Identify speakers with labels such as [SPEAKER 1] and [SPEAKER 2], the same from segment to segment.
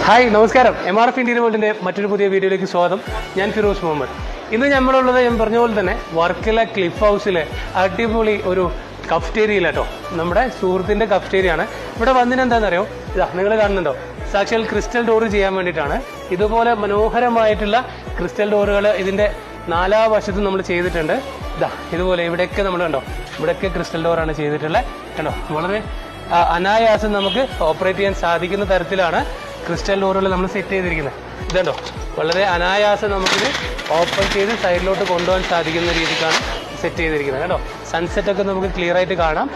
[SPEAKER 1] Hi നമസ്കാരം. MRF Indian വേൾഡിൻ്റെ മറ്റൊരു പുതിയ വീഡിയോയിലേക്ക് സ്വാഗതം. ഞാൻ ഫിറോസ് മുഹമ്മദ്. ഇന്ന് നമ്മളുള്ളത് ഞാൻ പറഞ്ഞ പോലെ തന്നെ വർക്കല ക്ലിഫ് ഹൗസിലെ അടിപൊളി ഒരു കഫ്റ്റേരിയയിലാട്ടോ. നമ്മുടെ സുഹൃത്തിൻ്റെ കഫ്റ്റേരിയാണ്. ഇവിടെ വന്നിട്ട് എന്താണെന്നറിയോ, ഇതാ നിങ്ങൾ കാണുന്നുണ്ടോ, സാക്ഷാൽ ക്രിസ്റ്റൽ ഡോർ ചെയ്യാൻ വേണ്ടിയിട്ടാണ്. ഇതുപോലെ മനോഹരമായിട്ടുള്ള ക്രിസ്റ്റൽ ഡോറുകൾ ഇതിൻ്റെ നാലാവശത്തും നമ്മൾ ചെയ്തിട്ടുണ്ട്. ഇതാ ഇതുപോലെ ഇവിടെയൊക്കെ നമ്മൾ കണ്ടോ, ഇവിടെയൊക്കെ ക്രിസ്റ്റൽ ഡോറാണ് ചെയ്തിട്ടുള്ളത്. കണ്ടോ, വളരെ അനായാസം നമുക്ക് ഓപ്പറേറ്റ് ചെയ്യാൻ സാധിക്കുന്ന തരത്തിലാണ് ക്രിസ്റ്റൽ ഡോറുകൾ നമ്മൾ സെറ്റ് ചെയ്തിരിക്കുന്നത്. ഇതുണ്ടോ, വളരെ അനായാസം നമുക്കിത് ഓപ്പൺ ചെയ്ത് സൈഡിലോട്ട് കൊണ്ടുപോകാൻ സാധിക്കുന്ന രീതിക്കാണ് സെറ്റ് ചെയ്തിരിക്കുന്നത്. കേട്ടോ, സൺസെറ്റൊക്കെ നമുക്ക് ക്ലിയർ ആയിട്ട് കാണാം.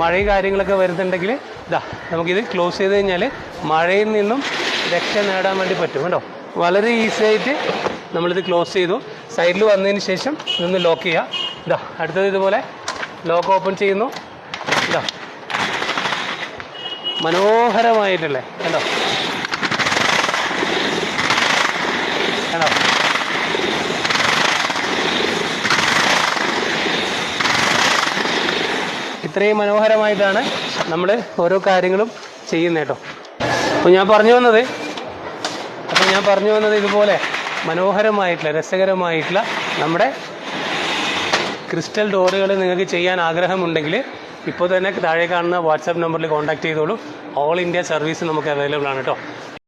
[SPEAKER 1] മഴയും കാര്യങ്ങളൊക്കെ വരുന്നുണ്ടെങ്കിൽ ഇതാ നമുക്കിത് ക്ലോസ് ചെയ്ത് കഴിഞ്ഞാൽ മഴയിൽ നിന്നും രക്ഷ നേടാൻ വേണ്ടി പറ്റും. കേട്ടോ, വളരെ ഈസി ആയിട്ട് നമ്മളിത് ക്ലോസ് ചെയ്തു. സൈഡിൽ വന്നതിന് ശേഷം ഇതൊന്ന് ലോക്ക് ചെയ്യുക. ഇതാ അടുത്തത് ഇതുപോലെ ലോക്ക് ഓപ്പൺ ചെയ്യുന്നു. ഇതാ മനോഹരമായിട്ടല്ലേ, കണ്ടോ കണ്ടോ. ഇത്രയും മനോഹരമായിട്ടാണ് നമ്മൾ ഓരോ കാര്യങ്ങളും ചെയ്യുന്നത് കേട്ടോ. അപ്പോൾ ഞാൻ പറഞ്ഞു വന്നത് ഇതുപോലെ മനോഹരമായിട്ടുള്ള രസകരമായിട്ടുള്ള നമ്മുടെ ക്രിസ്റ്റൽ ഡോറുകൾ നിങ്ങൾക്ക് ചെയ്യാൻ ആഗ്രഹമുണ്ടെങ്കിൽ ഇപ്പോൾ തന്നെ താഴെ കാണുന്ന വാട്സാപ്പ് നമ്പറിൽ കോൺടാക്ട് ചെയ്തോളൂ. ഓൾ ഇന്ത്യ സർവീസ് നമുക്ക് അവൈലബിൾ ആണ് കേട്ടോ.